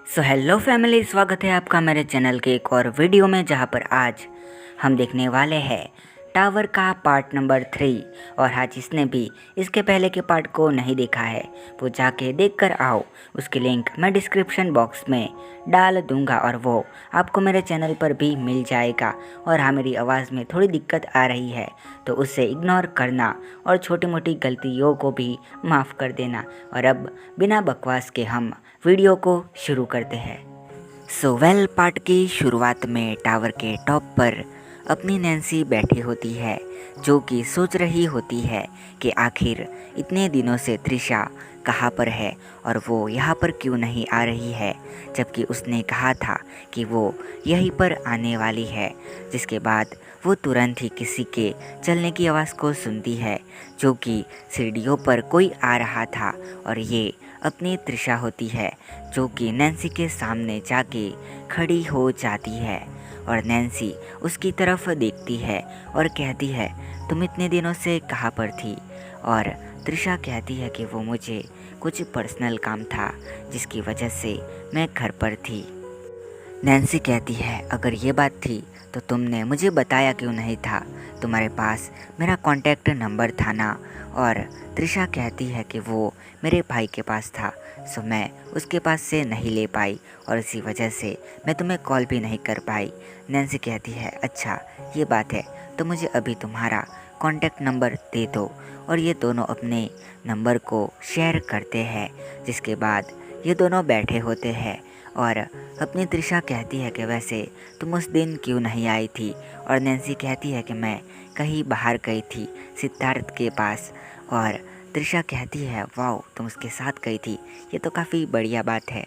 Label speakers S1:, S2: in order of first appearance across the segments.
S1: Hello family, स्वागत है आपका मेरे चैनल के एक और वीडियो में, जहां पर आज हम देखने वाले हैं टावर का पार्ट नंबर 3। और हाँ, जिसने भी इसके पहले के पार्ट को नहीं देखा है वो जाके देख कर आओ। उसकी लिंक मैं डिस्क्रिप्शन बॉक्स में डाल दूंगा और वो आपको मेरे चैनल पर भी मिल जाएगा। और हाँ, मेरी आवाज़ में थोड़ी दिक्कत आ रही है तो उसे इग्नोर करना और छोटी मोटी गलतियों को भी माफ़ कर देना। और अब बिना बकवास के हम वीडियो को शुरू करते हैं। पार्ट की शुरुआत में टावर के टॉप पर अपनी नैन्सी बैठी होती है, जो कि सोच रही होती है कि आखिर इतने दिनों से त्रिशा कहाँ पर है और वो यहाँ पर क्यों नहीं आ रही है, जबकि उसने कहा था कि वो यहीं पर आने वाली है। जिसके बाद वो तुरंत ही किसी के चलने की आवाज़ को सुनती है, जो कि सीढ़ियों पर कोई आ रहा था। और ये अपनी त्रिशा होती है, जो कि नैन्सी के सामने जाके खड़ी हो जाती है। और नैन्सी उसकी तरफ देखती है और कहती है, तुम इतने दिनों से कहाँ पर थी? और त्रिशा कहती है कि वो मुझे कुछ पर्सनल काम था जिसकी वजह से मैं घर पर थी। नैन्सी कहती है, अगर ये बात थी तो तुमने मुझे बताया क्यों नहीं था? तुम्हारे पास मेरा कॉन्टैक्ट नंबर था ना? और त्रिशा कहती है कि वो मेरे भाई के पास था, सो मैं उसके पास से नहीं ले पाई और इसी वजह से मैं तुम्हें कॉल भी नहीं कर पाई। नैन्सी कहती है, अच्छा ये बात है तो मुझे अभी तुम्हारा कॉन्टैक्ट नंबर दे दो। और ये दोनों अपने नंबर को शेयर करते हैं। जिसके बाद ये दोनों बैठे होते हैं और अपनी त्रिशा कहती है कि वैसे तुम उस दिन क्यों नहीं आई थी? और नैन्सी कहती है कि मैं कहीं बाहर गई थी सिद्धार्थ के पास। और त्रिशा कहती है, वाओ तुम उसके साथ गई थी, ये तो काफ़ी बढ़िया बात है।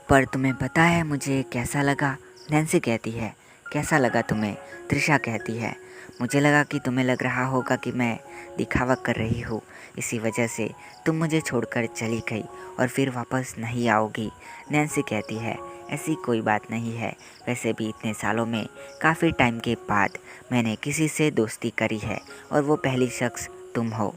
S1: पर तुम्हें पता है मुझे कैसा लगा? नैन्सी कहती है, कैसा लगा तुम्हें? त्रिशा कहती है, मुझे लगा कि तुम्हें लग रहा होगा कि मैं दिखावा कर रही हूँ, इसी वजह से तुम मुझे छोड़कर चली गई और फिर वापस नहीं आओगी। नैन्सी कहती है, ऐसी कोई बात नहीं है, वैसे भी इतने सालों में काफ़ी टाइम के बाद मैंने किसी से दोस्ती करी है और वो पहली शख्स तुम हो।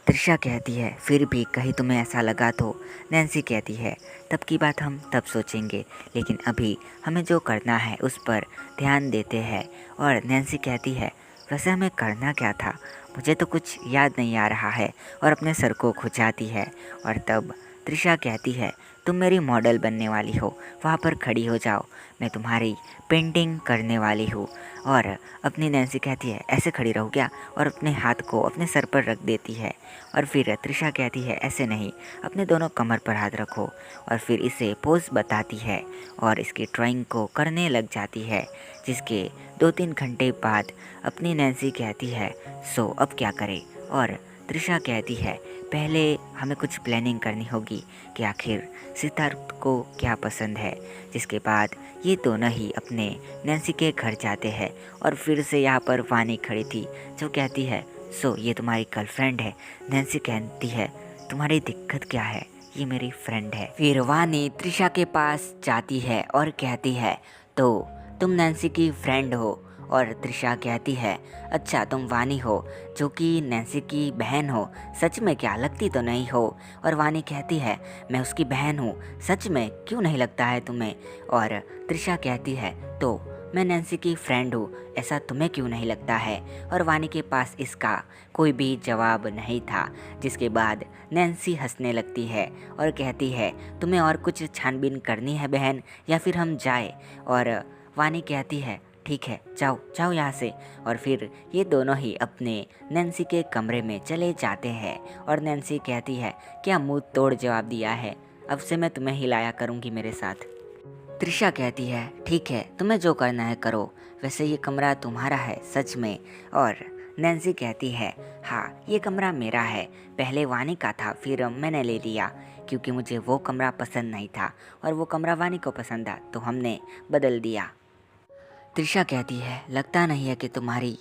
S1: त्रिशा कहती है, फिर भी कहीं तुम्हें ऐसा लगा तो? नैन्सी कहती है, तब की बात हम तब सोचेंगे, लेकिन अभी हमें जो करना है उस पर ध्यान देते हैं। और नैन्सी कहती है, वैसे हमें करना क्या था? मुझे तो कुछ याद नहीं आ रहा है, और अपने सर को खुजाती है। और तब त्रिशा कहती है, तुम मेरी मॉडल बनने वाली हो, वहाँ पर खड़ी हो जाओ, मैं तुम्हारी पेंटिंग करने वाली हूँ। और अपनी नैन्सी कहती है, ऐसे खड़ी रहो क्या? और अपने हाथ को अपने सर पर रख देती है। और फिर त्रिशा कहती है, ऐसे नहीं, अपने दोनों कमर पर हाथ रखो। और फिर इसे पोज बताती है और इसकी ड्राइंग को करने लग जाती है। जिसके 2-3 घंटे बाद अपनी नैन्सी कहती है, सो अब क्या करें? और त्रिशा कहती है, पहले हमें कुछ प्लानिंग करनी होगी कि आखिर सिद्धार्थ को क्या पसंद है। जिसके बाद ये दोनों ही अपने नैन्सी के घर जाते हैं और फिर से यहाँ पर वानी खड़ी थी, जो कहती है, सो ये तुम्हारी गर्लफ्रेंड है? नैन्सी कहती है, तुम्हारी दिक्कत क्या है, ये मेरी फ्रेंड है। फिर वानी त्रिशा के पास जाती है और कहती है, तो तुम नैन्सी की फ्रेंड हो? और त्रिशा कहती है, अच्छा तुम वानी हो, जो कि नैन्सी की बहन हो, सच में? क्या लगती तो नहीं हो? और वानी कहती है, मैं उसकी बहन हूँ, सच में? क्यों नहीं लगता है तुम्हें? और त्रिशा कहती है, तो मैं नैन्सी की फ्रेंड हूँ, ऐसा तुम्हें क्यों नहीं लगता है? और वानी के पास इसका कोई भी जवाब नहीं था। जिसके बाद नैन्सी हंसने लगती है और कहती है, तुम्हें और कुछ छानबीन करनी है बहन, या फिर हम जाए? और वानी कहती है, ठीक है, जाओ जाओ यहाँ से। और फिर ये दोनों ही अपने नैन्सी के कमरे में चले जाते हैं। और नैन्सी कहती है, क्या मुंह तोड़ जवाब दिया है, अब से मैं तुम्हें हिलाया करूँगी मेरे साथ। त्रिशा कहती है, ठीक है, तुम्हें जो करना है करो, वैसे ये कमरा तुम्हारा है सच में? और नैन्सी कहती है, हाँ ये कमरा मेरा है, पहले वानी का था, फिर मैंने ले लिया क्योंकि मुझे वो कमरा पसंद नहीं था और वो कमरा वानी को पसंद था, तो हमने बदल दिया। त्रिशा कहती है, लगता नहीं है कि तुम्हारी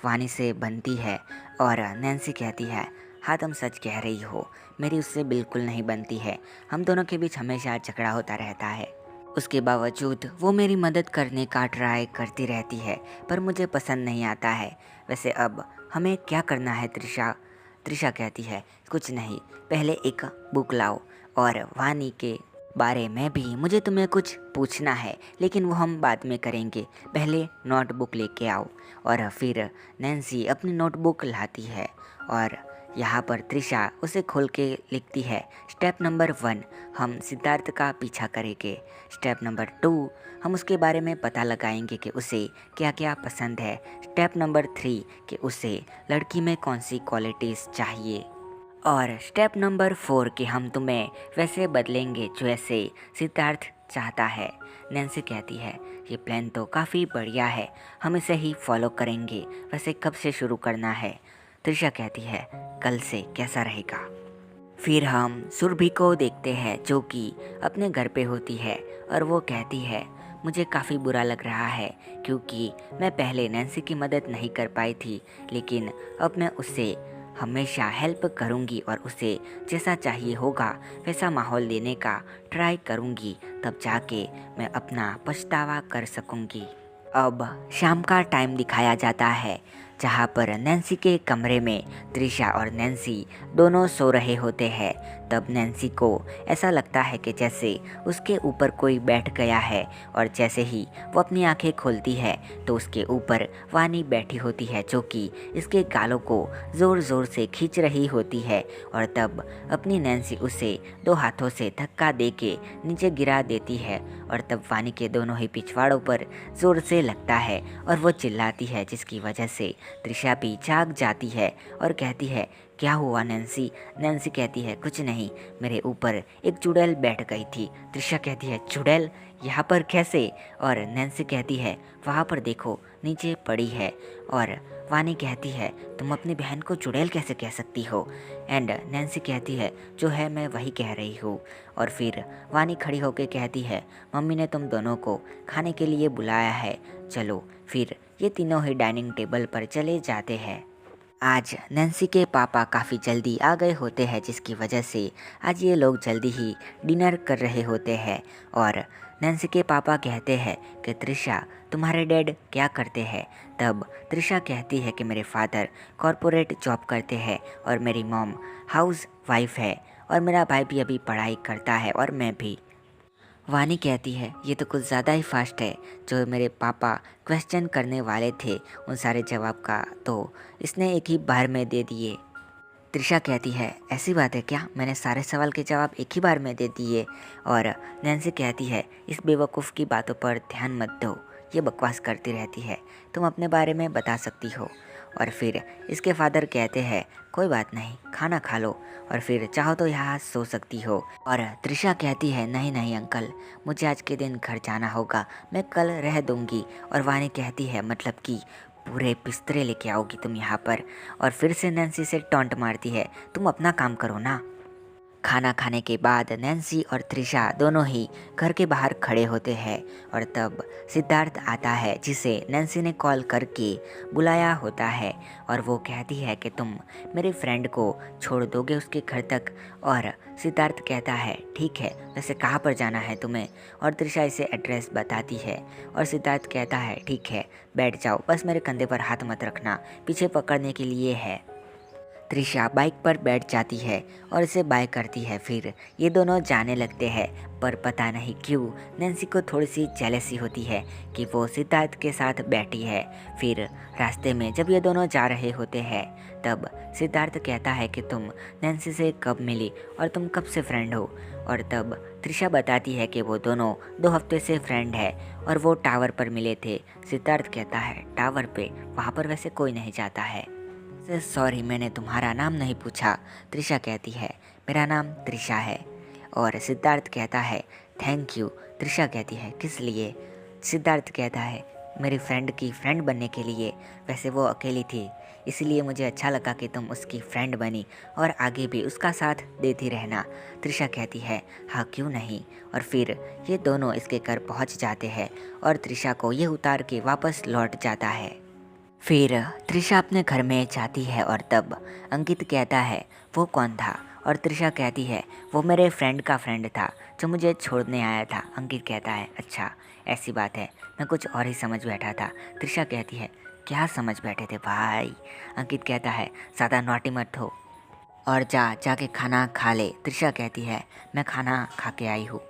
S1: वानी से बनती है। और नैन्सी कहती है, हाँ तुम सच कह रही हो, मेरी उससे बिल्कुल नहीं बनती है, हम दोनों के बीच हमेशा झगड़ा होता रहता है। उसके बावजूद वो मेरी मदद करने का ट्राई करती रहती है, पर मुझे पसंद नहीं आता है। वैसे अब हमें क्या करना है त्रिशा? त्रिशा कहती है, कुछ नहीं, पहले एक बुक लाओ और वानी के बारे में भी मुझे तुम्हें कुछ पूछना है, लेकिन वो हम बाद में करेंगे। पहले नोटबुक लेके आओ। और फिर नैन्सी अपनी नोटबुक लाती है और यहाँ पर त्रिशा उसे खोल के लिखती है, स्टेप नंबर 1 हम सिद्धार्थ का पीछा करेंगे। स्टेप नंबर 2 हम उसके बारे में पता लगाएंगे कि उसे क्या क्या पसंद है। स्टेप नंबर 3 कि उसे लड़की में कौन सी क्वालिटीज़ चाहिए। और स्टेप नंबर 4 कि हम तुम्हें वैसे बदलेंगे जैसे सिद्धार्थ चाहता है। नैन्सी कहती है, ये प्लान तो काफ़ी बढ़िया है, हम इसे ही फॉलो करेंगे। वैसे कब से शुरू करना है? त्रिशा कहती है, कल से, कैसा रहेगा? फिर हम सुरभि को देखते हैं जो कि अपने घर पे होती है और वो कहती है, मुझे काफ़ी बुरा लग रहा है क्योंकि मैं पहले नैन्सी की मदद नहीं कर पाई थी, लेकिन अब मैं उससे हमेशा हेल्प करूंगी और उसे जैसा चाहिए होगा वैसा माहौल देने का ट्राई करूंगी, तब जाके मैं अपना पछतावा कर सकूंगी। अब शाम का टाइम दिखाया जाता है जहाँ पर नैन्सी के कमरे में त्रिशा और नैन्सी दोनों सो रहे होते हैं। तब नैन्सी को ऐसा लगता है कि जैसे उसके ऊपर कोई बैठ गया है और जैसे ही वो अपनी आंखें खोलती है तो उसके ऊपर वानी बैठी होती है जो कि इसके गालों को ज़ोर ज़ोर से खींच रही होती है। और तब अपनी नैन्सी उसे 2 हाथों से धक्का दे के नीचे गिरा देती है और तब वानी के दोनों ही पिछवाड़ों पर ज़ोर से लगता है और वो चिल्लाती है, जिसकी वजह से त्रिशा भी जाग जाती है और कहती है, क्या हुआ नैन्सी? नैन्सी कहती है, कुछ नहीं, मेरे ऊपर एक चुड़ैल बैठ गई थी। त्रिशा कहती है, चुड़ैल यहाँ पर कैसे? और नैन्सी कहती है, वहाँ पर देखो, नीचे पड़ी है। और वानी कहती है, तुम अपनी बहन को चुड़ैल कैसे कह सकती हो? एंड नैन्सी कहती है, जो है मैं वही कह रही हूँ। और फिर वानी खड़ी होकर कहती है, मम्मी ने तुम दोनों को खाने के लिए बुलाया है, चलो। फिर ये तीनों ही डाइनिंग टेबल पर चले जाते हैं। आज नैन्सी के पापा काफ़ी जल्दी आ गए होते हैं, जिसकी वजह से आज ये लोग जल्दी ही डिनर कर रहे होते हैं। और नैन्सी के पापा कहते हैं कि त्रिशा, तुम्हारे डैड क्या करते हैं? तब त्रिशा कहती है कि मेरे फादर कॉरपोरेट जॉब करते हैं और मेरी मॉम हाउस वाइफ है और मेरा भाई भी अभी पढ़ाई करता है और मैं भी। वानी कहती है, ये तो कुछ ज़्यादा ही फास्ट है। जो मेरे पापा क्वेश्चन करने वाले थे उन सारे जवाब का तो इसने एक ही बार में दे दिए। त्रिशा कहती है, ऐसी बात है क्या? मैंने सारे सवाल के जवाब एक ही बार में दे दिए। और नैन्सी कहती है, इस बेवकूफ़ की बातों पर ध्यान मत दो, ये बकवास करती रहती है, तुम अपने बारे में बता सकती हो। और फिर इसके फादर कहते हैं, कोई बात नहीं, खाना खा लो और फिर चाहो तो यहाँ सो सकती हो। और त्रिशा कहती है, नहीं नहीं अंकल, मुझे आज के दिन घर जाना होगा, मैं कल रह दूँगी। और वानी कहती है, मतलब कि पूरे बिस्तरे लेके आओगी तुम यहाँ पर? और फिर से नैन्सी से टॉन्ट मारती है, तुम अपना काम करो ना। खाना खाने के बाद नैन्सी और त्रिशा दोनों ही घर के बाहर खड़े होते हैं और तब सिद्धार्थ आता है, जिसे नैन्सी ने कॉल करके बुलाया होता है। और वो कहती है कि तुम मेरे फ्रेंड को छोड़ दोगे उसके घर तक? और सिद्धार्थ कहता है, ठीक है, वैसे कहाँ पर जाना है तुम्हें? और त्रिशा इसे एड्रेस बताती है और सिद्धार्थ कहता है, ठीक है, बैठ जाओ, बस मेरे कंधे पर हाथ मत रखना, पीछे पकड़ने के लिए है। त्रिशा बाइक पर बैठ जाती है और इसे बाय करती है। फिर ये दोनों जाने लगते हैं, पर पता नहीं क्यों नैन्सी को थोड़ी सी जेलसी होती है कि वो सिद्धार्थ के साथ बैठी है। फिर रास्ते में जब ये दोनों जा रहे होते हैं तब सिद्धार्थ कहता है कि तुम नैन्सी से कब मिली और तुम कब से फ्रेंड हो? और तब त्रिशा बताती है कि वो दोनों 2 हफ्ते से फ्रेंड है और वो टावर पर मिले थे। सिद्धार्थ कहता है, टावर पे? वहाँ पर वैसे कोई नहीं जाता है। सॉरी, मैंने तुम्हारा नाम नहीं पूछा। त्रिशा कहती है, मेरा नाम त्रिशा है। और सिद्धार्थ कहता है, थैंक यू। त्रिशा कहती है, किस लिए? सिद्धार्थ कहता है, मेरी फ्रेंड की फ्रेंड बनने के लिए। वैसे वो अकेली थी, इसलिए मुझे अच्छा लगा कि तुम उसकी फ्रेंड बनी और आगे भी उसका साथ देती रहना। त्रिशा कहती है, हाँ क्यों नहीं। और फिर ये दोनों इसके घर पहुंच जाते हैं और त्रिशा को ये उतार के वापस लौट जाता है। फिर त्रिशा अपने घर में जाती है और तब अंकित कहता है, वो कौन था? और त्रिशा कहती है, वो मेरे फ्रेंड का फ्रेंड था जो मुझे छोड़ने आया था। अंकित कहता है, अच्छा ऐसी बात है, मैं कुछ और ही समझ बैठा था। त्रिशा कहती है, क्या समझ बैठे थे भाई? अंकित कहता है, ज़्यादा नॉटी मत हो और जाके खाना खा ले। त्रिशा कहती है, मैं खाना खा के आई हूँ।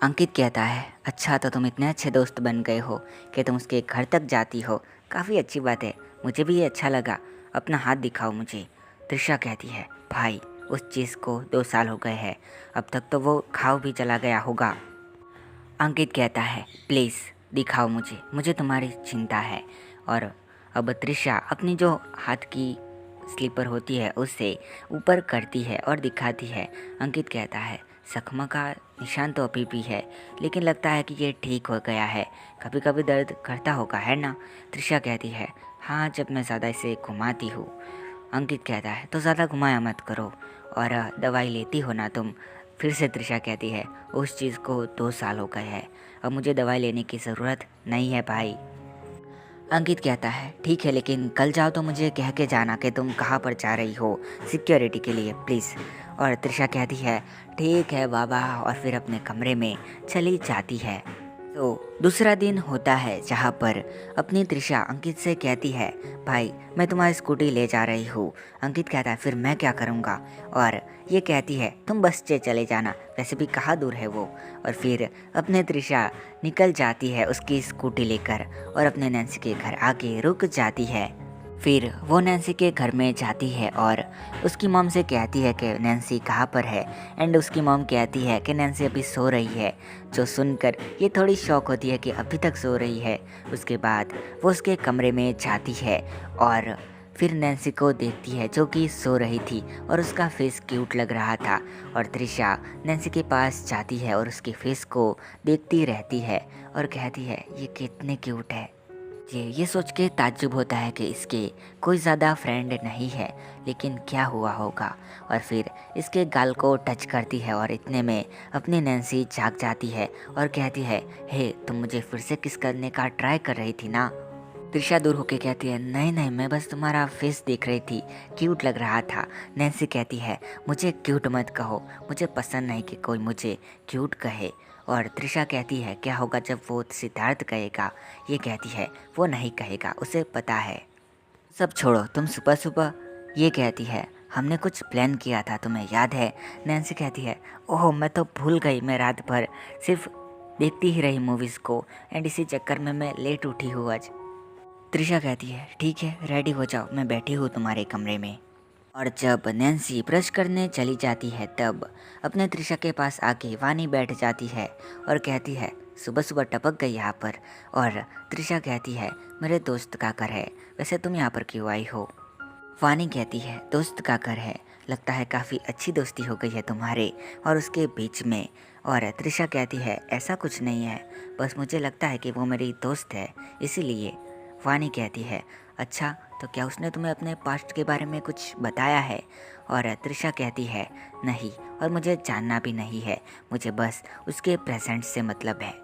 S1: अंकित कहता है, अच्छा तो तुम इतने अच्छे दोस्त बन गए हो कि तुम उसके घर तक जाती हो, काफ़ी अच्छी बात है, मुझे भी ये अच्छा लगा, अपना हाथ दिखाओ मुझे। त्रिशा कहती है, भाई उस चीज़ को 2 साल हो गए हैं, अब तक तो वो घाव भी चला गया होगा। अंकित कहता है, प्लीज़ दिखाओ मुझे, मुझे तुम्हारी चिंता है। और अब त्रिशा अपनी जो हाथ की स्लीपर होती है उससे ऊपर करती है और दिखाती है। अंकित कहता है, जख्म का निशान तो अभी भी है, लेकिन लगता है कि ये ठीक हो गया है, कभी कभी दर्द करता होगा है ना। त्रिशा कहती है, हाँ जब मैं ज़्यादा इसे घुमाती हूँ। अंकित कहता है, तो ज़्यादा घुमाया मत करो, और दवाई लेती हो ना तुम। फिर से त्रिशा कहती है, उस चीज़ को 2 साल हो गए हैं, अब मुझे दवाई लेने की ज़रूरत नहीं है भाई। अंकित कहता है, ठीक है लेकिन कल जाओ तो मुझे कह के जाना कि तुम कहाँ पर जा रही हो, सिक्योरिटी के लिए प्लीज़। और त्रिशा कहती है, ठीक है बाबा, और फिर अपने कमरे में चली जाती है। तो दूसरा दिन होता है जहाँ पर अपनी त्रिशा अंकित से कहती है, भाई मैं तुम्हारी स्कूटी ले जा रही हूँ। अंकित कहता है, फिर मैं क्या करूँगा। और ये कहती है, तुम बस से चले जाना, वैसे भी कहाँ दूर है वो। और फिर अपने त्रिशा निकल जाती है उसकी स्कूटी लेकर और अपने नैन्सी के घर आके रुक जाती है। फिर वो नैन्सी के घर में जाती है और उसकी मॉम से कहती है कि नैन्सी कहाँ पर है। एंड उसकी मॉम कहती है कि नैन्सी अभी सो रही है। जो सुनकर ये थोड़ी शॉक होती है कि अभी तक सो रही है। उसके बाद वो उसके कमरे में जाती है और फिर नैन्सी को देखती है जो कि सो रही थी और उसका फेस क्यूट लग रहा था। और त्रिशा नैन्सी के पास जाती है और उसके फेस को देखती रहती है और कहती है, ये कितने क्यूट है। ये सोच के ताज्जुब होता है कि इसके कोई ज़्यादा फ्रेंड नहीं है, लेकिन क्या हुआ होगा। और फिर इसके गाल को टच करती है और इतने में अपनी नैन्सी जाग जाती है और कहती है, हे तुम मुझे फिर से किस करने का ट्राई कर रही थी ना। त्रिशा दूर होके कहती है, नहीं नहीं मैं बस तुम्हारा फेस देख रही थी, क्यूट लग रहा था। नैन्सी कहती है, मुझे क्यूट मत कहो, मुझे पसंद नहीं कि कोई मुझे क्यूट कहे। और त्रिशा कहती है, क्या होगा जब वो सिद्धार्थ कहेगा। ये कहती है, वो नहीं कहेगा, उसे पता है। सब छोड़ो, तुम सुबह सुबह। ये कहती है, हमने कुछ प्लान किया था, तुम्हें याद है। नैन्सी कहती है, ओह मैं तो भूल गई, मैं रात भर सिर्फ देखती ही रही मूवीज़ को, एंड इसी चक्कर में मैं लेट उठी हूँ आज। त्रिशा कहती है, ठीक है रेडी हो जाओ, मैं बैठी हूँ तुम्हारे कमरे में। और जब नैन्सी ब्रश करने चली जाती है तब अपने त्रिशा के पास आके वानी बैठ जाती है और कहती है, सुबह सुबह टपक गई यहाँ पर। और त्रिशा कहती है, मेरे दोस्त का घर है, वैसे तुम यहाँ पर क्यों आई हो। वानी कहती है, दोस्त का घर है, लगता है काफ़ी अच्छी दोस्ती हो गई है तुम्हारे और उसके बीच में। और त्रिशा कहती है, ऐसा कुछ नहीं है, बस मुझे लगता है कि वो मेरी दोस्त है इसीलिए। वानी कहती है, अच्छा तो क्या उसने तुम्हें अपने पास्ट के बारे में कुछ बताया है। और त्रिशा कहती है, नहीं, और मुझे जानना भी नहीं है, मुझे बस उसके प्रेजेंट से मतलब है।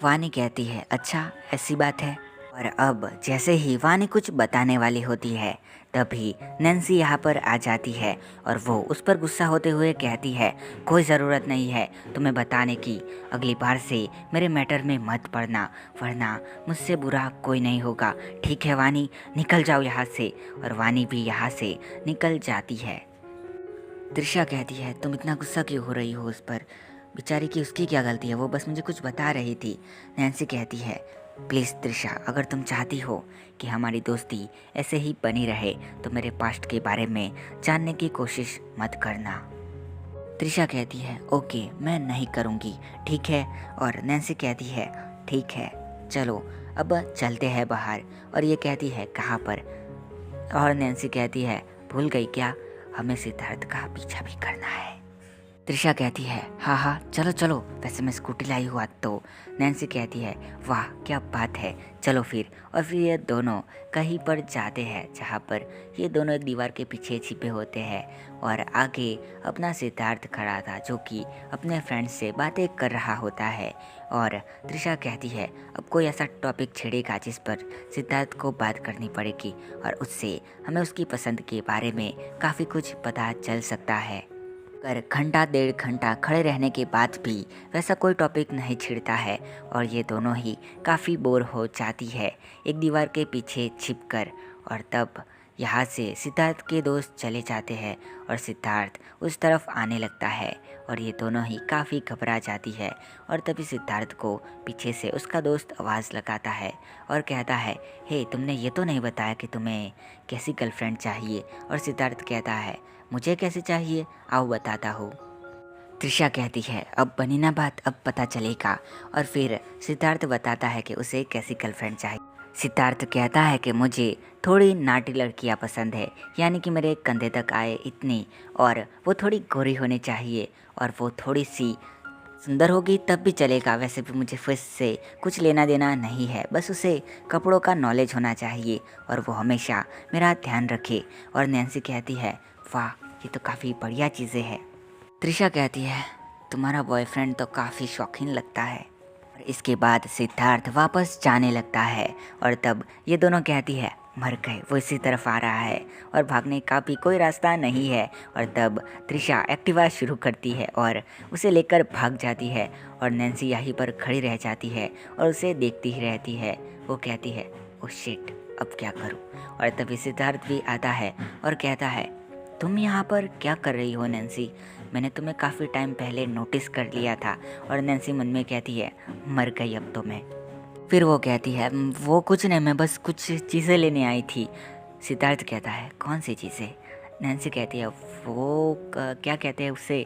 S1: वानी कहती है, अच्छा ऐसी बात है। और अब जैसे ही वानी कुछ बताने वाली होती है तभी नैन्सी यहाँ पर आ जाती है और वो उस पर गुस्सा होते हुए कहती है, कोई ज़रूरत नहीं है तुम्हें बताने की, अगली बार से मेरे मैटर में मत पड़ना, वरना मुझसे बुरा कोई नहीं होगा। ठीक है वानी, निकल जाओ यहाँ से। और वानी भी यहाँ से निकल जाती है। त्रिशा कहती है, तुम इतना गुस्सा क्यों हो रही हो उस पर, बेचारी की उसकी क्या गलती है, वो बस मुझे कुछ बता रही थी। नैन्सी कहती है, प्लीज़ त्रिशा, अगर तुम चाहती हो कि हमारी दोस्ती ऐसे ही बनी रहे तो मेरे पास्ट के बारे में जानने की कोशिश मत करना। त्रिशा कहती है, ओके मैं नहीं करूँगी, ठीक है। और नैन्सी कहती है, ठीक है चलो अब चलते हैं बाहर। और ये कहती है, कहाँ पर। और नैन्सी कहती है, भूल गई क्या, हमें सिद्धार्थ का पीछा भी करना है। त्रिशा कहती है, हाँ हाँ चलो चलो, वैसे मैं स्कूटी लाई हुआ तो। नैन्सी कहती है, वाह क्या बात है, चलो फिर। और फिर ये दोनों कहीं पर जाते हैं जहाँ पर ये दोनों एक दीवार के पीछे छिपे होते हैं और आगे अपना सिद्धार्थ खड़ा था जो कि अपने फ्रेंड से बातें कर रहा होता है। और त्रिशा कहती है, अब कोई ऐसा टॉपिक छेड़ेगा जिस पर सिद्धार्थ को बात करनी पड़ेगी और उससे हमें उसकी पसंद के बारे में काफ़ी कुछ पता चल सकता है। कर घंटा 1.5 घंटा खड़े रहने के बाद भी वैसा कोई टॉपिक नहीं छिड़ता है और ये दोनों ही काफ़ी बोर हो जाती है एक दीवार के पीछे छिपकर। और तब यहाँ से सिद्धार्थ के दोस्त चले जाते हैं और सिद्धार्थ उस तरफ आने लगता है और ये दोनों ही काफ़ी घबरा जाती है। और तभी सिद्धार्थ को पीछे से उसका दोस्त आवाज़ लगाता है और कहता है, हे तुमने ये तो नहीं बताया कि तुम्हें कैसी गर्लफ्रेंड चाहिए। और सिद्धार्थ कहता है, मुझे कैसे चाहिए, आओ बताता हूँ। त्रिशा कहती है, अब बनी ना बात, अब पता चलेगा। और फिर सिद्धार्थ बताता है कि उसे कैसी गर्लफ्रेंड चाहिए। सिद्धार्थ कहता है कि मुझे थोड़ी नाटी लड़कियां पसंद है, यानी कि मेरे कंधे तक आए इतनी, और वो थोड़ी गोरी होनी चाहिए और वो थोड़ी सी सुंदर होगी तब भी चलेगा। वैसे भी मुझे फिर से कुछ लेना देना नहीं है, बस उसे कपड़ों का नॉलेज होना चाहिए और वो हमेशा मेरा ध्यान रखे। और नैन्सी कहती है, वाह ये तो काफ़ी बढ़िया चीज़ें हैं। त्रिशा कहती है, तुम्हारा बॉयफ्रेंड तो काफ़ी शौकीन लगता है। और इसके बाद सिद्धार्थ वापस जाने लगता है और तब ये दोनों कहती है, मर गए, वो इसी तरफ आ रहा है और भागने का भी कोई रास्ता नहीं है। और तब त्रिशा एक्टिवा शुरू करती है और उसे लेकर भाग जाती है और नैन्सी यहीं पर खड़ी रह जाती है और उसे देखती ही रहती है। वो कहती है, ओह शिट, अब क्या करूं। और तभी सिद्धार्थ भी आता है और कहता है, तुम यहाँ पर क्या कर रही हो नैन्सी, मैंने तुम्हें काफ़ी टाइम पहले नोटिस कर लिया था। और नैन्सी मन में कहती है, मर गई अब तो मैं। फिर वो कहती है, वो कुछ नहीं, मैं बस कुछ चीज़ें लेने आई थी। सिद्धार्थ कहता है, कौन सी चीज़ें। नैन्सी कहती है, वो क्या कहते हैं उसे,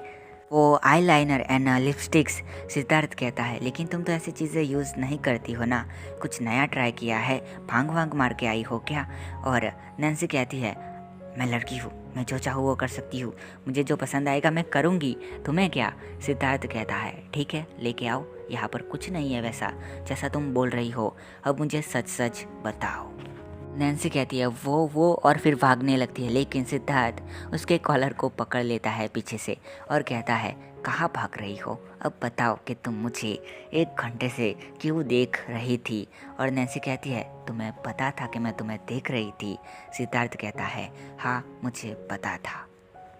S1: वो eye liner and lipsticks. Siddharth कहता है, लेकिन तुम तो ऐसी चीज़ें यूज़ नहीं करती हो ना, कुछ नया ट्राई किया है, भांग वांग मार के आई हो क्या। और नैन्सी कहती है, मैं लड़की हूँ, मैं जो चाहूँ वो कर सकती हूँ, मुझे जो पसंद आएगा मैं करूँगी, तुम्हें क्या। सिद्धार्थ कहता है, ठीक है लेके आओ, यहाँ पर कुछ नहीं है वैसा जैसा तुम बोल रही हो, अब मुझे सच सच बताओ। नैन्सी कहती है, वो और फिर भागने लगती है, लेकिन सिद्धार्थ उसके कॉलर को पकड़ लेता है पीछे से और कहता है, कहाँ भाग रही हो, अब बताओ कि तुम मुझे 1 घंटे से क्यों देख रही थी। और नैन्सी कहती है, तुम्हें पता था कि मैं तुम्हें देख रही थी। सिद्धार्थ कहता है, हाँ मुझे पता था।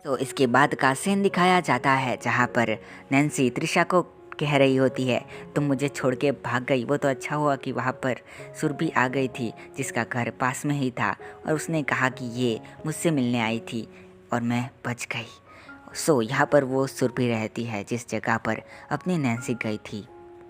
S1: तो इसके बाद का सीन दिखाया जाता है जहाँ पर नैन्सी त्रिशा को कह रही होती है, तुम मुझे छोड़ के भाग गई, वो तो अच्छा हुआ कि वहाँ पर सुरभि आ गई थी जिसका घर पास में ही था और उसने कहा कि ये मुझसे मिलने आई थी और मैं बच गई। सो यहाँ पर वो सुरभि रहती है जिस जगह पर अपनी नैन्सी गई थी।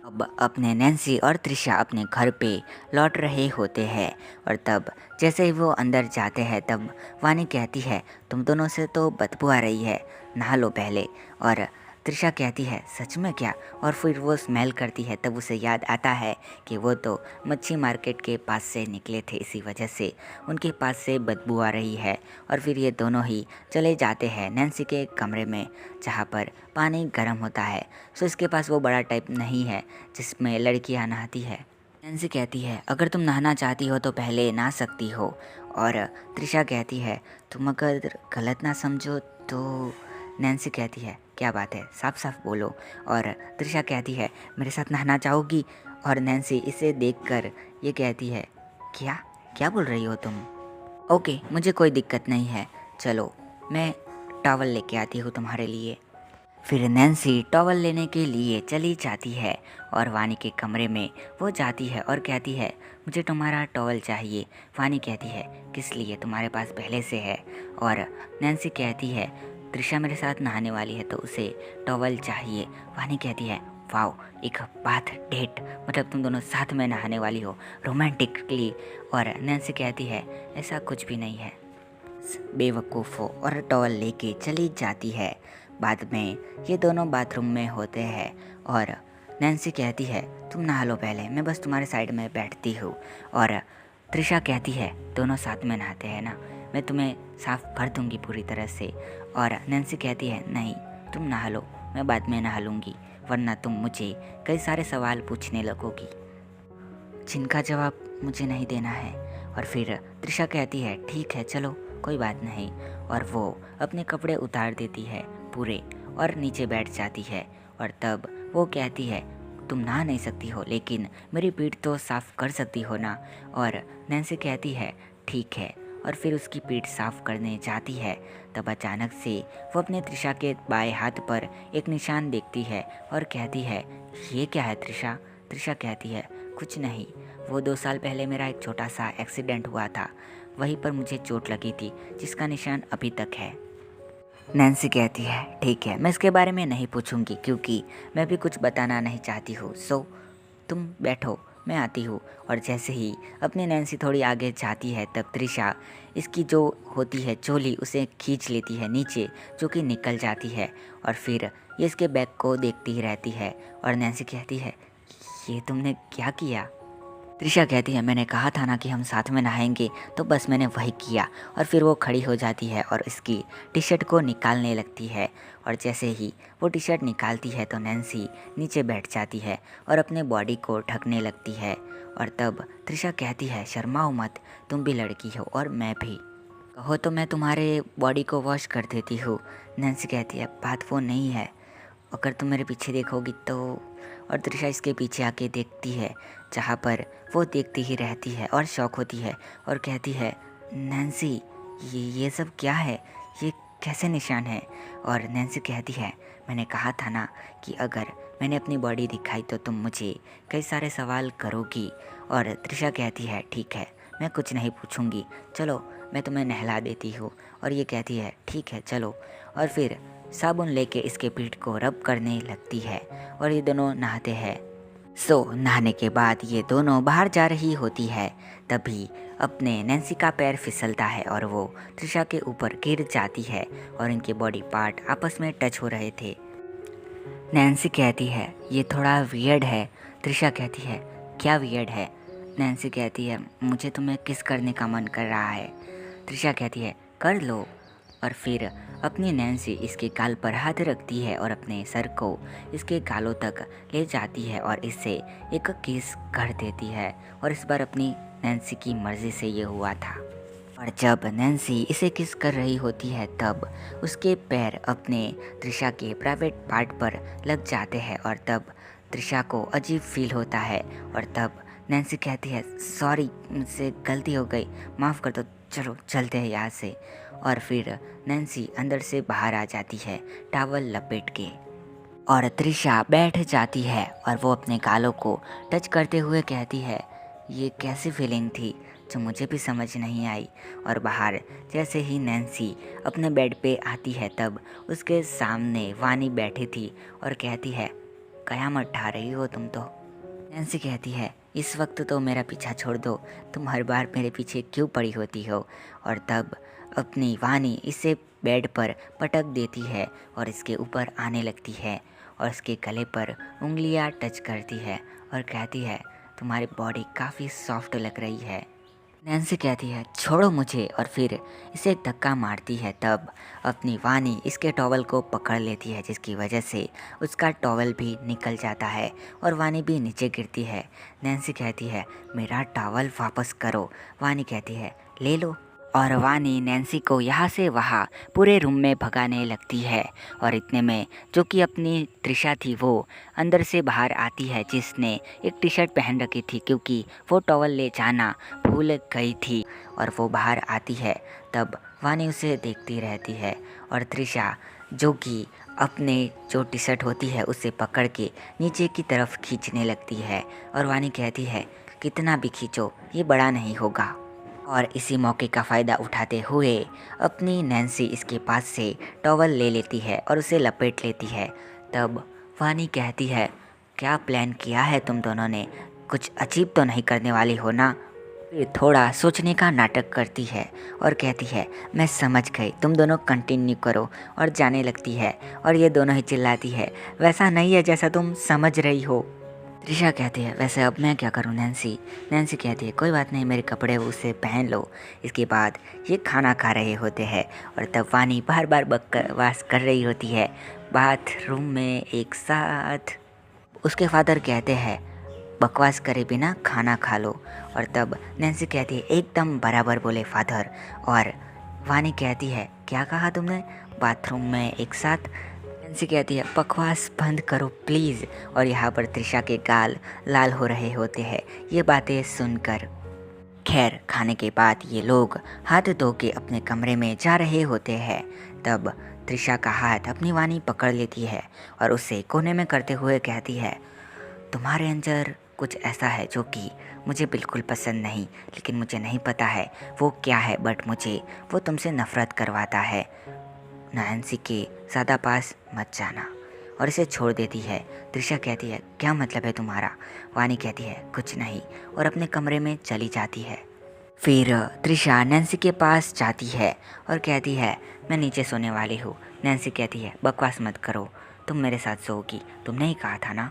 S1: अब अपने नैन्सी और त्रिशा अपने घर पे लौट रहे होते हैं और तब जैसे ही वो अंदर जाते हैं तब वानी कहती है, तुम दोनों से तो बदबू आ रही है, नहा लो पहले। और त्रिशा कहती है, सच में क्या। और फिर वो स्मेल करती है, तब उसे याद आता है कि वो तो मच्छी मार्केट के पास से निकले थे, इसी वजह से उनके पास से बदबू आ रही है। और फिर ये दोनों ही चले जाते हैं नैन्सी के कमरे में जहाँ पर पानी गर्म होता है। सो इसके पास वो बड़ा टाइप नहीं है जिसमें लड़कियाँ नहाती है। नैन्सी कहती है, अगर तुम नहाना चाहती हो तो पहले नहा सकती हो। और त्रिशा कहती है, तुम अगर गलत ना समझो तो। नैन्सी कहती है, क्या बात है, साफ साफ बोलो। और त्रिशा कहती है, मेरे साथ नहाना चाहोगी। और नैन्सी इसे देखकर ये कहती है, क्या क्या बोल रही हो तुम। ओके मुझे कोई दिक्कत नहीं है, चलो मैं टॉवल लेके आती हूँ तुम्हारे लिए। फिर नैन्सी टॉवल लेने के लिए चली जाती है और वानी के कमरे में वो जाती है और कहती है, मुझे तुम्हारा टॉवल चाहिए। वानी कहती है, किस लिए, तुम्हारे पास पहले से है। और नैन्सी कहती है, त्रिशा मेरे साथ नहाने वाली है तो उसे टॉवल चाहिए। वानी कहती है, वाओ एक बात डेट, मतलब तुम दोनों साथ में नहाने वाली हो रोमांटिकली। और नैन्सी कहती है, ऐसा कुछ भी नहीं है, बेवकूफ़ हो। और टॉवल लेके चली जाती है। बाद में ये दोनों बाथरूम में होते हैं और नैन्सी कहती है, तुम नहा लो पहले, मैं बस तुम्हारे साइड में बैठती हूँ। और त्रिशा कहती है, दोनों साथ में नहाते हैं ना, मैं तुम्हें साफ भर दूँगी पूरी तरह से। और नैन्सी कहती है, नहीं तुम नहा लो, मैं बाद में नहा लूँगी, वरना तुम मुझे कई सारे सवाल पूछने लगोगी जिनका जवाब मुझे नहीं देना है। और फिर त्रिशा कहती है, ठीक है चलो कोई बात नहीं। और वो अपने कपड़े उतार देती है पूरे और नीचे बैठ जाती है। और तब वो कहती है, तुम नहा नहीं सकती हो लेकिन मेरी पीठ तो साफ़ कर सकती हो ना। और नैन्सी कहती है, ठीक है। और फिर उसकी पीठ साफ़ करने जाती है। तब अचानक से वो अपने त्रिशा के बाएं हाथ पर एक निशान देखती है और कहती है, ये क्या है त्रिशा। त्रिशा कहती है, कुछ नहीं, वो 2 साल पहले मेरा एक छोटा सा एक्सीडेंट हुआ था, वहीं पर मुझे चोट लगी थी जिसका निशान अभी तक है। नैन्सी कहती है ठीक है, मैं इसके बारे में नहीं पूछूंगी क्योंकि मैं भी कुछ बताना नहीं चाहती हूँ। सो तुम बैठो, मैं आती हूँ। और जैसे ही अपनी नैन्सी थोड़ी आगे जाती है तब त्रिशा इसकी जो होती है चोली उसे खींच लेती है नीचे, जो कि निकल जाती है। और फिर ये इसके बैग को देखती ही रहती है और नैन्सी कहती है ये तुमने क्या किया? त्रिशा कहती है मैंने कहा था ना कि हम साथ में नहाएंगे, तो बस मैंने वही किया। और फिर वो खड़ी हो जाती है और इसकी टी शर्ट को निकालने लगती है। और जैसे ही वो टी शर्ट निकालती है तो नैन्सी नीचे बैठ जाती है और अपने बॉडी को ढकने लगती है। और तब त्रिशा कहती है शर्माओ मत, तुम भी लड़की हो और मैं भी, कहो तो मैं तुम्हारे बॉडी को वॉश कर देती हूँ। नैन्सी कहती है बात वो नहीं है, अगर तुम मेरे पीछे देखोगी तो। और त्रिशा इसके पीछे आके देखती है जहाँ पर वो देखती ही रहती है और शौक होती है और कहती है नैन्सी ये सब क्या है, ये कैसे निशान है? और नैन्सी कहती है मैंने कहा था ना कि अगर मैंने अपनी बॉडी दिखाई तो तुम मुझे कई सारे सवाल करोगी। और त्रिशा कहती है ठीक है, मैं कुछ नहीं पूछूंगी, चलो मैं तुम्हें नहला देती हूँ। और ये कहती है ठीक है चलो। और फिर साबुन लेके इसके पीठ को रब करने लगती है और ये दोनों नहाते हैं। नहाने के बाद ये दोनों बाहर जा रही होती है, तभी अपने नैन्सी का पैर फिसलता है और वो त्रिशा के ऊपर गिर जाती है और इनके बॉडी पार्ट आपस में टच हो रहे थे। नैन्सी कहती है ये थोड़ा वियर्ड है। त्रिशा कहती है क्या वियर्ड है? नैन्सी कहती है मुझे तुम्हें किस करने का मन कर रहा है। त्रिशा कहती है कर लो। और फिर अपनी नैन्सी इसके गाल पर हाथ रखती है और अपने सर को इसके गालों तक ले जाती है और इससे एक किस कर देती है। और इस बार अपनी नैन्सी की मर्ज़ी से ये हुआ था। और जब नैन्सी इसे किस कर रही होती है तब उसके पैर अपने त्रिशा के प्राइवेट पार्ट पर लग जाते हैं और तब त्रिशा को अजीब फील होता है। और तब नैन्सी कहती है सॉरी, मुझसे गलती हो गई, माफ़ कर दो, चलो चलते हैं यहाँ से। और फिर नैन्सी अंदर से बाहर आ जाती है टॉवल लपेट के और त्रिशा बैठ जाती है और वो अपने गालों को टच करते हुए कहती है ये कैसी फीलिंग थी जो मुझे भी समझ नहीं आई। और बाहर जैसे ही नैन्सी अपने बेड पे आती है तब उसके सामने वानी बैठी थी और कहती है कयामत ढा रही हो तुम तो। नैन्सी कहती है इस वक्त तो मेरा पीछा छोड़ दो, तुम हर बार मेरे पीछे क्यों पड़ी होती हो? और तब अपनी वानी इसे बेड पर पटक देती है और इसके ऊपर आने लगती है और इसके गले पर उंगलियां टच करती है और कहती है तुम्हारी बॉडी काफ़ी सॉफ्ट लग रही है। नैन्सी कहती है छोड़ो मुझे और फिर इसे धक्का मारती है। तब अपनी वानी इसके टॉवल को पकड़ लेती है जिसकी वजह से उसका टॉवल भी निकल जाता है और वानी भी नीचे गिरती है। नैन्सी कहती है मेरा टॉवल वापस करो। वानी कहती है ले लो। और वानी नैन्सी को यहाँ से वहाँ पूरे रूम में भगाने लगती है। और इतने में जो कि अपनी त्रिशा थी वो अंदर से बाहर आती है जिसने एक टी शर्ट पहन रखी थी क्योंकि वो टॉवल ले जाना भूल गई थी। और वो बाहर आती है तब वानी उसे देखती रहती है और त्रिशा जो कि अपने जो टी शर्ट होती है उसे पकड़ के नीचे की तरफ खींचने लगती है। और वानी कहती है कितना भी खींचो ये बड़ा नहीं होगा। और इसी मौके का फ़ायदा उठाते हुए अपनी नैन्सी इसके पास से टॉवल ले लेती है और उसे लपेट लेती है। तब वानी कहती है क्या प्लान किया है तुम दोनों ने, कुछ अजीब तो नहीं करने वाली हो ना? फिर थोड़ा सोचने का नाटक करती है और कहती है मैं समझ गई, तुम दोनों कंटिन्यू करो। और जाने लगती है और ये दोनों ही चिल्लाती है वैसा नहीं है जैसा तुम समझ रही हो। त्रिशा कहती है वैसे अब मैं क्या करूं नैन्सी? नैन्सी कहती है कोई बात नहीं, मेरे कपड़े उसे पहन लो। इसके बाद ये खाना खा रहे होते हैं और तब वानी बार बार बकवास कर रही होती है बाथरूम में एक साथ। उसके फादर कहते हैं बकवास करे बिना खाना खा लो। और तब नैन्सी कहती है एकदम बराबर बोले फादर। और वानी कहती है क्या कहा तुमने, बाथरूम में एक साथ? नैन्सी कहती है बकवास बंद करो प्लीज़। और यहाँ पर त्रिशा के गाल लाल हो रहे होते हैं ये बातें सुनकर। खैर खाने के बाद ये लोग हाथ धो के अपने कमरे में जा रहे होते हैं। तब त्रिशा का हाथ अपनी वानी पकड़ लेती है और उसे कोने में करते हुए कहती है तुम्हारे अंदर कुछ ऐसा है जो कि मुझे बिल्कुल पसंद नहीं, लेकिन मुझे नहीं पता है वो क्या है, बट मुझे वो तुमसे नफ़रत करवाता है। नैन्सी के ज़्यादा पास मत जाना, और इसे छोड़ देती है। त्रिशा कहती है क्या मतलब है तुम्हारा? वानी कहती है कुछ नहीं, और अपने कमरे में चली जाती है। फिर त्रिशा नैन्सी के पास जाती है और कहती है मैं नीचे सोने वाली हूँ। नैन्सी कहती है बकवास मत करो, तुम मेरे साथ सोओगी, तुमने ही कहा था ना।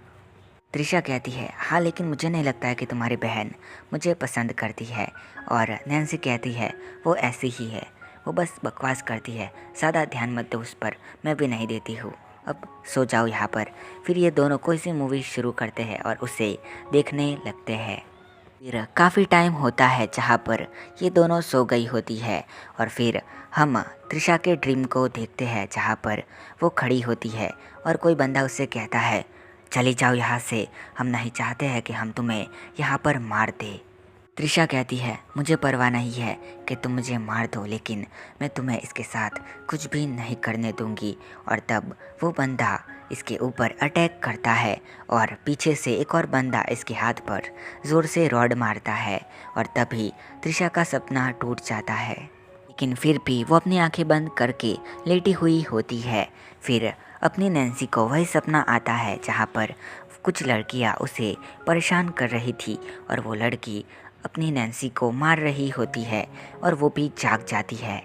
S1: त्रिशा कहती है हाँ, लेकिन मुझे नहीं लगता है कि तुम्हारी बहन मुझे पसंद करती है। और नैन्सी कहती है वो ऐसी ही है, वो बस बकवास करती है, ज़्यादा ध्यान मत दो उस पर, मैं भी नहीं देती हूँ, अब सो जाओ यहाँ पर। फिर ये दोनों कोई सी मूवी शुरू करते हैं और उसे देखने लगते हैं। फिर काफ़ी टाइम होता है जहाँ पर ये दोनों सो गई होती है, और फिर हम त्रिशा के ड्रीम को देखते हैं जहाँ पर वो खड़ी होती है और कोई बंदा उससे कहता है चली जाओ यहाँ से, हम नहीं चाहते हैं कि हम तुम्हें यहाँ पर मार दें। त्रिशा कहती है मुझे परवाह नहीं है कि तुम मुझे मार दो, लेकिन मैं तुम्हें इसके साथ कुछ भी नहीं करने दूंगी। और तब वो बंदा इसके ऊपर अटैक करता है और पीछे से एक और बंदा इसके हाथ पर ज़ोर से रॉड मारता है, और तभी त्रिशा का सपना टूट जाता है। लेकिन फिर भी वो अपनी आंखें बंद करके लेटी हुई होती है। फिर अपनी नैन्सी को वही सपना आता है जहाँ पर कुछ लड़कियाँ उसे परेशान कर रही थी, और वो लड़की अपनी नैन्सी को मार रही होती है, और वो भी जाग जाती है।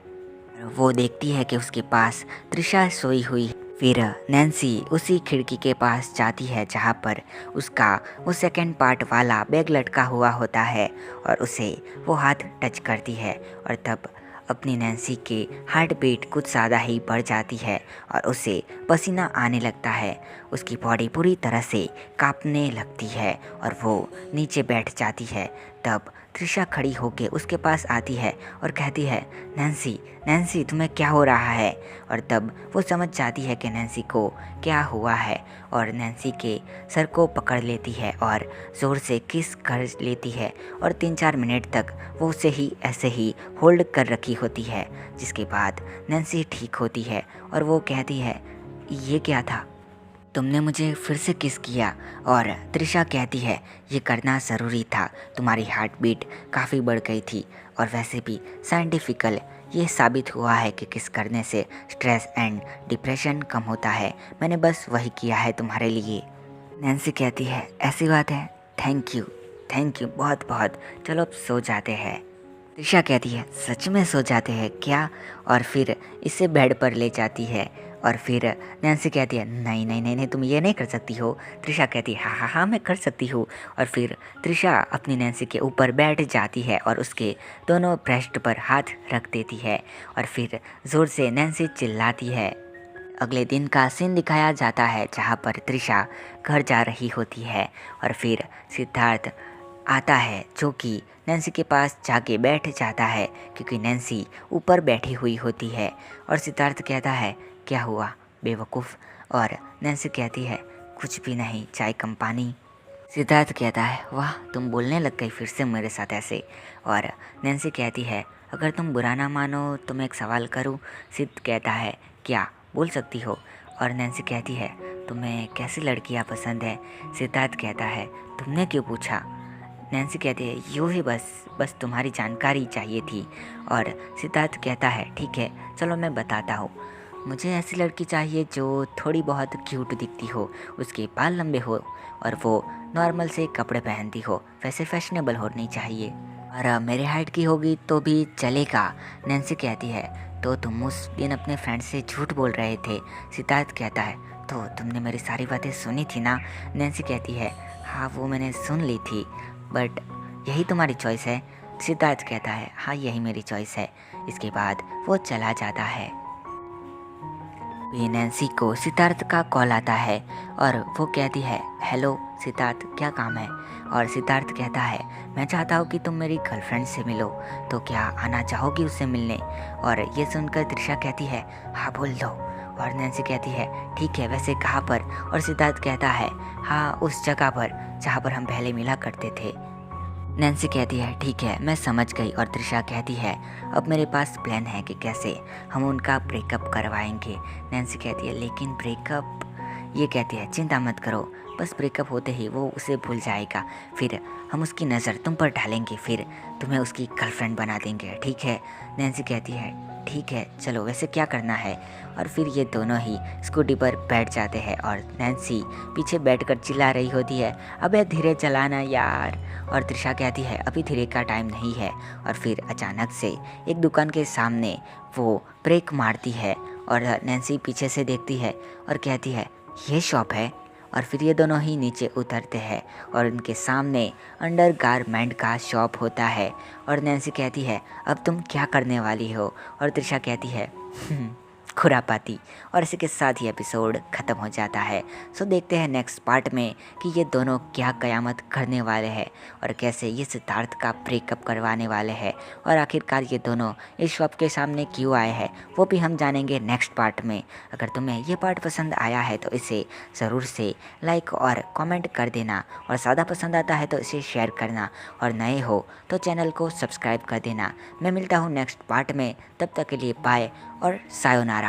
S1: वो देखती है कि उसके पास त्रिशा सोई हुई। फिर नैन्सी उसी खिड़की के पास जाती है जहाँ पर उसका वो सेकंड पार्ट वाला बैग लटका हुआ होता है, और उसे वो हाथ टच करती है, और तब अपनी नैन्सी के हार्ट बीट कुछ ज़्यादा ही बढ़ जाती है और उसे पसीना आने लगता है। उसकी बॉडी पूरी तरह से कांपने लगती है और वो नीचे बैठ जाती है। तब त्रिशा खड़ी होकर उसके पास आती है और कहती है नैन्सी, नैन्सी तुम्हें क्या हो रहा है? और तब वो समझ जाती है कि नैन्सी को क्या हुआ है, और नैन्सी के सर को पकड़ लेती है और ज़ोर से किस कर लेती है, और 3-4 मिनट तक वो उसे ही ऐसे ही होल्ड कर रखी होती है। जिसके बाद नैन्सी ठीक होती है और वो कहती है ये क्या था, तुमने मुझे फिर से किस किया? और त्रिशा कहती है ये करना ज़रूरी था, तुम्हारी हार्ट बीट काफ़ी बढ़ गई थी, और वैसे भी साइंटिफिकल ये साबित हुआ है कि किस करने से स्ट्रेस एंड डिप्रेशन कम होता है, मैंने बस वही किया है तुम्हारे लिए। नैन्सी कहती है ऐसी बात है, थैंक यू बहुत बहुत, चलो अब सो जाते हैं। त्रिशा कहती है सच में सो जाते हैं क्या? और फिर इसे बेड पर ले जाती है, और फिर नैन्सी कहती है नहीं नहीं नहीं नहीं, तुम ये नहीं कर सकती हो। त्रिशा कहती है हाँ हाँ हाँ मैं कर सकती हूँ, और फिर त्रिशा अपनी नैन्सी के ऊपर बैठ जाती है और उसके दोनों ब्रेस्ट पर हाथ रख देती है, और फिर ज़ोर से नैन्सी चिल्लाती है। अगले दिन का सीन दिखाया जाता है जहाँ पर त्रिशा घर जा रही होती है, और फिर सिद्धार्थ आता है जो कि नैन्सी के पास जाके बैठ जाता है क्योंकि नैन्सी ऊपर बैठी हुई होती है। और सिद्धार्थ कहता है क्या हुआ बेवकूफ़? और नैन्सी कहती है कुछ भी नहीं, चाय कम पानी। सिद्धार्थ कहता है वाह तुम बोलने लग गई फिर से मेरे साथ ऐसे। और नैन्सी कहती है अगर तुम बुरा ना मानो तो मैं एक सवाल करूं? सिद्ध कहता है क्या, बोल सकती हो। और नैन्सी कहती है तुम्हें कैसी लड़कियां पसंद है? सिद्धार्थ कहता है तुमने क्यों पूछा? नैन्सी कहती है यूँ ही बस तुम्हारी जानकारी चाहिए थी। और सिद्धार्थ कहता है ठीक है चलो मैं बताता हूँ, मुझे ऐसी लड़की चाहिए जो थोड़ी बहुत क्यूट दिखती हो, उसके बाल लंबे हो और वो नॉर्मल से कपड़े पहनती हो, वैसे फैशनेबल होनी चाहिए, और मेरे हाइट की होगी तो भी चलेगा। नैन्सी कहती है तो तुम उस दिन अपने फ्रेंड से झूठ बोल रहे थे? सिद्धार्थ कहता है तो तुमने मेरी सारी बातें सुनी थी ना? नैन्सी कहती है हाँ वो मैंने सुन ली थी, बट यही तुम्हारी चॉइस है? सिद्धार्थ कहता है हाँ यही मेरी चॉइस है। इसके बाद वो चला जाता है। नैन्सी को सिद्धार्थ का कॉल आता है और वो कहती है हेलो सिद्धार्थ क्या काम है? और सिद्धार्थ कहता है मैं चाहता हूँ कि तुम मेरी गर्लफ्रेंड से मिलो, तो क्या आना चाहोगी उससे मिलने? और ये सुनकर त्रिशा कहती है हाँ बोल दो। और नैन्सी कहती है ठीक है वैसे कहाँ पर? और सिद्धार्थ कहता है हाँ उस जगह पर जहाँ पर हम पहले मिला करते थे। नैन्सी कहती है ठीक है मैं समझ गई। और त्रिशा कहती है अब मेरे पास प्लान है कि कैसे हम उनका ब्रेकअप करवाएंगे। नैन्सी कहती है लेकिन ब्रेकअप? ये कहती है चिंता मत करो, बस ब्रेकअप होते ही वो उसे भूल जाएगा, फिर हम उसकी नज़र तुम पर डालेंगे, फिर तुम्हें उसकी गर्लफ्रेंड बना देंगे, ठीक है। नैन्सी कहती है ठीक है चलो, वैसे क्या करना है। और फिर ये दोनों ही स्कूटी पर बैठ जाते हैं और नैन्सी पीछे बैठकर चिल्ला रही होती है अबे धीरे चलाना यार। और त्रिशा कहती है अभी धीरे का टाइम नहीं है। और फिर अचानक से एक दुकान के सामने वो ब्रेक मारती है और नैन्सी पीछे से देखती है और कहती है ये शॉप है। और फिर ये दोनों ही नीचे उतरते हैं और उनके सामने अंडर गारमेंट का शॉप होता है। और नैन्सी कहती है अब तुम क्या करने वाली हो। और त्रिशा कहती है खुरापाती। और इसी के साथ ही एपिसोड ख़त्म हो जाता है। सो देखते हैं नेक्स्ट पार्ट में कि ये दोनों क्या क़यामत करने वाले हैं और कैसे ये सिद्धार्थ का ब्रेकअप करवाने वाले हैं और आखिरकार ये दोनों इस शॉप के सामने क्यों आए हैं वो भी हम जानेंगे नेक्स्ट पार्ट में। अगर तुम्हें ये पार्ट पसंद आया है तो इसे ज़रूर से लाइक और कमेंट कर देना और ज़्यादा पसंद आता है तो इसे शेयर करना और नए हो तो चैनल को सब्सक्राइब कर देना। मैं मिलता हूँ नेक्स्ट पार्ट में, तब तक के लिए बाय और सायोनारा।